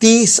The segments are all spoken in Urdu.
30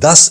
10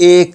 1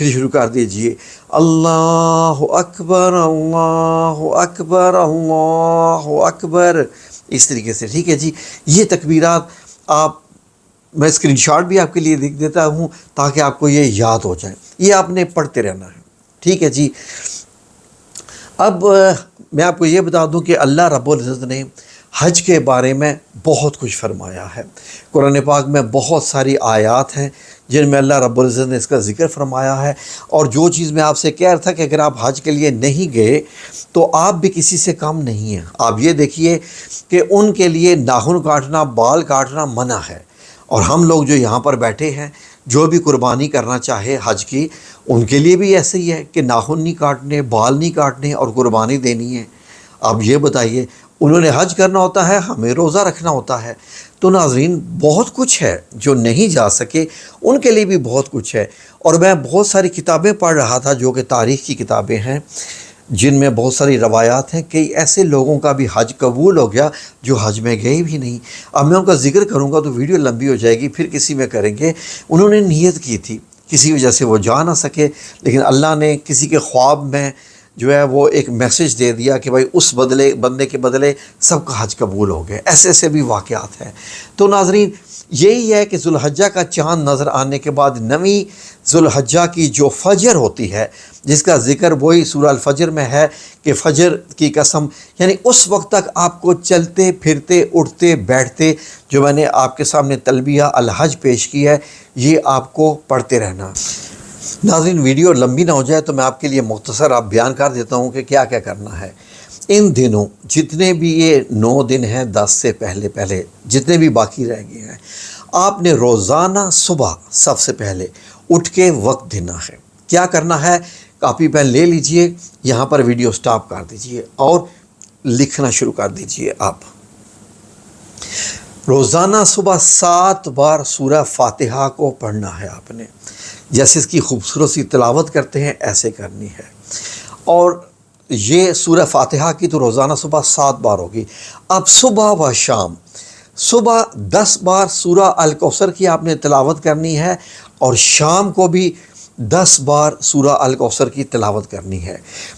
پھر شروع کر دیجئے اللہ اکبر اللہ اکبر اللہ اکبر، اس طریقے سے، ٹھیک ہے جی۔ یہ تکبیرات آپ، میں اسکرین شاٹ بھی آپ کے لیے لکھ دیتا ہوں تاکہ آپ کو یہ یاد ہو جائے، یہ آپ نے پڑھتے رہنا ہے، ٹھیک ہے جی۔ اب میں آپ کو یہ بتا دوں کہ اللہ رب العزت نے حج کے بارے میں بہت کچھ فرمایا ہے۔ قرآن پاک میں بہت ساری آیات ہیں جن میں اللہ رب العزت نے اس کا ذکر فرمایا ہے، اور جو چیز میں آپ سے کہہ رہا تھا کہ اگر آپ حج کے لیے نہیں گئے تو آپ بھی کسی سے کم نہیں ہیں۔ آپ یہ دیکھیے کہ ان کے لیے ناخن کاٹنا، بال کاٹنا منع ہے، اور ہم لوگ جو یہاں پر بیٹھے ہیں، جو بھی قربانی کرنا چاہے حج کی، ان کے لیے بھی ایسے ہی ہے کہ ناخن نہیں کاٹنے، بال نہیں کاٹنے اور قربانی دینی ہے۔ اب یہ بتائیے، انہوں نے حج کرنا ہوتا ہے، ہمیں روزہ رکھنا ہوتا ہے۔ تو ناظرین، بہت کچھ ہے، جو نہیں جا سکے ان کے لیے بھی بہت کچھ ہے۔ اور میں بہت ساری کتابیں پڑھ رہا تھا جو کہ تاریخ کی کتابیں ہیں، جن میں بہت ساری روایات ہیں کہ ایسے لوگوں کا بھی حج قبول ہو گیا جو حج میں گئے بھی نہیں۔ اب میں ان کا ذکر کروں گا تو ویڈیو لمبی ہو جائے گی، پھر کسی میں کریں گے۔ انہوں نے نیت کی تھی، کسی وجہ سے وہ جا نہ سکے، لیکن اللہ نے کسی کے خواب میں جو ہے وہ ایک میسج دے دیا کہ بھائی اس بندے کے بدلے سب کا حج قبول ہو گئے۔ ایسے ایسے بھی واقعات ہیں۔ تو ناظرین، یہی ہے کہ ذوالحجہ کا چاند نظر آنے کے بعد 9ویں ذوالحجہ کی جو فجر ہوتی ہے، جس کا ذکر وہی سورہ الفجر میں ہے کہ فجر کی قسم، یعنی اس وقت تک آپ کو چلتے پھرتے اٹھتے بیٹھتے، جو میں نے آپ کے سامنے تلبیہ الحج پیش کی ہے، یہ آپ کو پڑھتے رہنا۔ ناظرین، ویڈیو لمبی نہ ہو جائے تو میں آپ کے لیے مختصر آپ بیان کر دیتا ہوں کہ کیا کیا کرنا ہے۔ ان دنوں جتنے بھی یہ 9 دن ہیں، 10 سے پہلے جتنے بھی باقی رہ گئے ہیں، آپ نے روزانہ صبح سب سے پہلے اٹھ کے وقت دینا ہے۔ کیا کرنا ہے؟ کاپی پین لے لیجئے، یہاں پر ویڈیو سٹاپ کر دیجئے اور لکھنا شروع کر دیجئے۔ آپ روزانہ صبح 7 بار سورہ فاتحہ کو پڑھنا ہے آپ نے، جیسے اس کی خوبصورت سی تلاوت کرتے ہیں ایسے کرنی ہے۔ اور یہ سورہ فاتحہ کی تو روزانہ صبح 7 بار ہوگی۔ اب صبح و شام، صبح 10 بار سورہ الکوثر کی آپ نے تلاوت کرنی ہے، اور شام کو بھی 10 بار سورہ الکوثر کی تلاوت کرنی ہے۔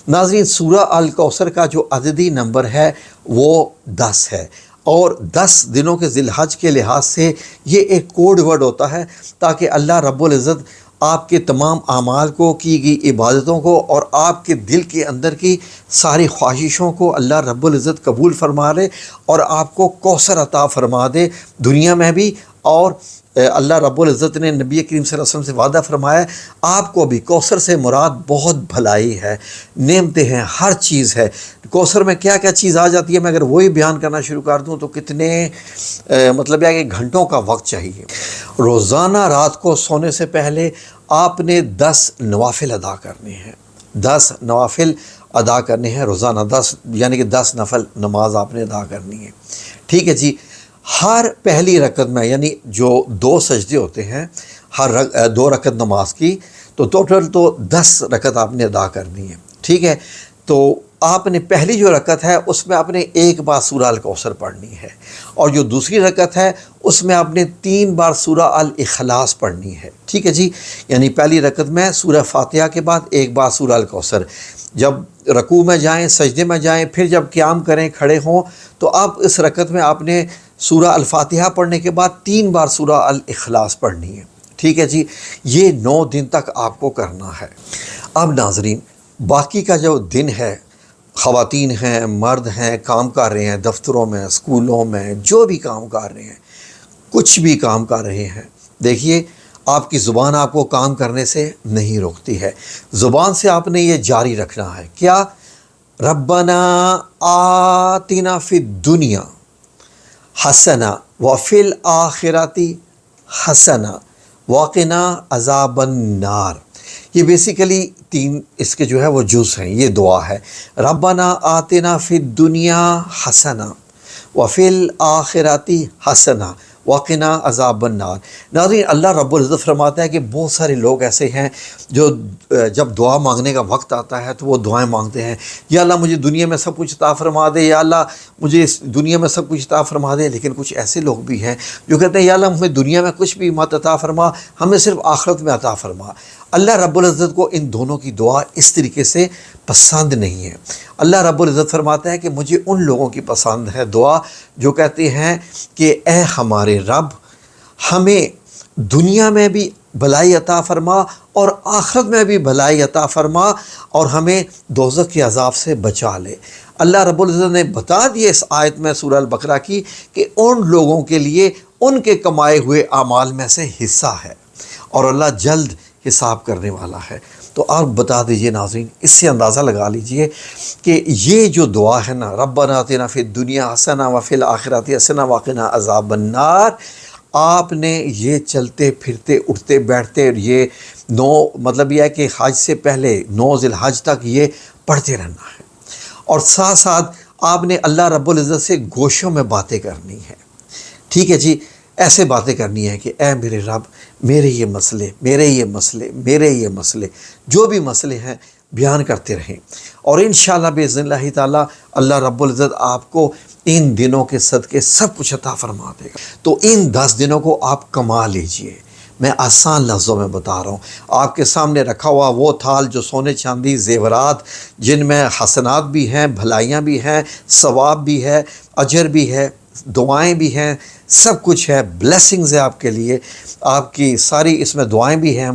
ناظرین، سورہ الکوثر کا جو عددی نمبر ہے وہ 10 ہے، اور 10 دنوں کے ذی الحج کے لحاظ سے یہ ایک کوڈ ورڈ ہوتا ہے تاکہ اللہ رب العزت آپ کے تمام اعمال کو، کی گئی عبادتوں کو، اور آپ کے دل کے اندر کی ساری خواہشوں کو اللہ رب العزت قبول فرما لے، اور آپ کو کوثر عطا فرما دے دنیا میں بھی۔ اور اللہ رب العزت نے نبی کریم صلی اللہ علیہ وسلم سے وعدہ فرمایا ہے، آپ کو بھی کوثر سے مراد بہت بھلائی ہے، نعمتیں ہیں، ہر چیز ہے۔ کوثر میں کیا کیا چیز آ جاتی ہے، میں اگر وہی بیان کرنا شروع کر دوں تو کتنے مطلب ہے کہ گھنٹوں کا وقت چاہیے۔ روزانہ رات کو سونے سے پہلے آپ نے 10 نوافل ادا کرنے ہیں، 10 نوافل ادا کرنے ہیں روزانہ، 10 یعنی کہ 10 نفل نماز آپ نے ادا کرنی ہے، ٹھیک ہے جی۔ ہر پہلی رکعت میں، یعنی جو 2 سجدے ہوتے ہیں ہر 2 رکعت نماز کی، تو ٹوٹل تو 10 رکعت آپ نے ادا کرنی ہے، ٹھیک ہے۔ تو آپ نے پہلی جو رکعت ہے اس میں آپ نے 1 بار سورہ الکوثر پڑھنی ہے، اور جو دوسری رکعت ہے اس میں آپ نے 3 بار سورہ الاخلاص پڑھنی ہے، ٹھیک ہے جی۔ یعنی پہلی رکعت میں سورہ فاتحہ کے بعد 1 بار سورہ الکوثر، جب رکوع میں جائیں، سجدے میں جائیں، پھر جب قیام کریں، کھڑے ہوں، تو اب اس رکعت میں آپ نے سورہ الفاتحہ پڑھنے کے بعد 3 بار سورہ الاخلاص پڑھنی ہے، ٹھیک ہے جی۔ یہ 9 دن تک آپ کو کرنا ہے۔ اب ناظرین، باقی کا جو دن ہے، خواتین ہیں، مرد ہیں، کام کر رہے ہیں، دفتروں میں، اسکولوں میں، جو بھی کام کر رہے ہیں، کچھ بھی کام کر رہے ہیں، دیکھیے آپ کی زبان آپ کو کام کرنے سے نہیں روکتی ہے۔ زبان سے آپ نے یہ جاری رکھنا ہے، کیا؟ ربنا آتنا فی الدنیا حسنہ وفی الآخرۃ حسنہ وقنا عذاب النار۔ یہ بیسیکلی 3 اس کے جو ہے وہ جز ہیں، یہ دعا ہے، ربنا آتنا فی الدنیا حسنہ وفی الآخرۃ حسنہ وقنا عذاب النار۔ ناظرین، اللہ رب العزت فرماتا ہے کہ بہت سارے لوگ ایسے ہیں جو جب دعا مانگنے کا وقت آتا ہے تو وہ دعائیں مانگتے ہیں، یا اللہ مجھے دنیا میں سب کچھ عطا فرما دے، یا اللہ مجھے اس دنیا میں سب کچھ عطا فرما دے۔ لیکن کچھ ایسے لوگ بھی ہیں جو کہتے ہیں یا اللہ ہمیں دنیا میں کچھ بھی مت عطا فرما، ہمیں صرف آخرت میں عطا فرما۔ اللہ رب العزت کو ان دونوں کی دعا اس طریقے سے پسند نہیں ہے۔ اللہ رب العزت فرماتا ہے کہ مجھے ان لوگوں کی پسند ہے دعا جو کہتے ہیں کہ اے ہمارے رب، ہمیں دنیا میں بھی بھلائی عطا فرما اور آخرت میں بھی بھلائی عطا فرما اور ہمیں دوزخ کے عذاب سے بچا لے۔ اللہ رب العزت نے بتا دیا اس آیت میں سورہ البقرہ کی کہ ان لوگوں کے لیے ان کے کمائے ہوئے اعمال میں سے حصہ ہے اور اللہ جلد حساب کرنے والا ہے۔ تو آپ بتا دیجئے ناظرین، اس سے اندازہ لگا لیجئے کہ یہ جو دعا ہے نا، ربنا آتنا فی الدنیا حسنہ وفی الآخرۃ حسنہ وقنا عذاب النار، آپ نے یہ چلتے پھرتے اٹھتے بیٹھتے یہ مطلب یہ ہے کہ حج سے پہلے 9 ذی الحج تک یہ پڑھتے رہنا ہے، اور ساتھ ساتھ آپ نے اللہ رب العزت سے گوشوں میں باتیں کرنی ہے۔ ٹھیک ہے جی، ایسے باتیں کرنی ہے کہ اے میرے رب، میرے یہ مسئلے جو بھی مسئلے ہیں بیان کرتے رہیں، اور انشاءاللہ باذن اللہ تعالیٰ اللہ رب العزت آپ کو ان دنوں کے صدقے سب کچھ عطا فرما دے گا۔ تو ان 10 دنوں کو آپ کما لیجئے۔ میں آسان لفظوں میں بتا رہا ہوں، آپ کے سامنے رکھا ہوا وہ تھال جو سونے چاندی زیورات، جن میں حسنات بھی ہیں، بھلائیاں بھی ہیں، ثواب بھی ہے، اجر بھی ہے، دعائیں بھی ہیں، سب کچھ ہے، بلیسنگز ہے آپ کے لیے، آپ کی ساری اس میں دعائیں بھی ہیں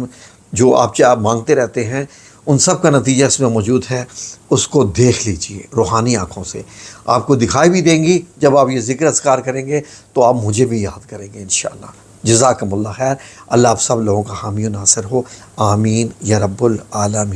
جو آپ مانگتے رہتے ہیں، ان سب کا نتیجہ اس میں موجود ہے۔ اس کو دیکھ لیجئے روحانی آنکھوں سے، آپ کو دکھائی بھی دیں گی۔ جب آپ یہ ذکر اذکار کریں گے تو آپ مجھے بھی یاد کریں گے انشاءاللہ۔ جزاکم اللہ خیر۔ اللہ آپ سب لوگوں کا حامی و ناصر ہو، آمین یا رب العالمین۔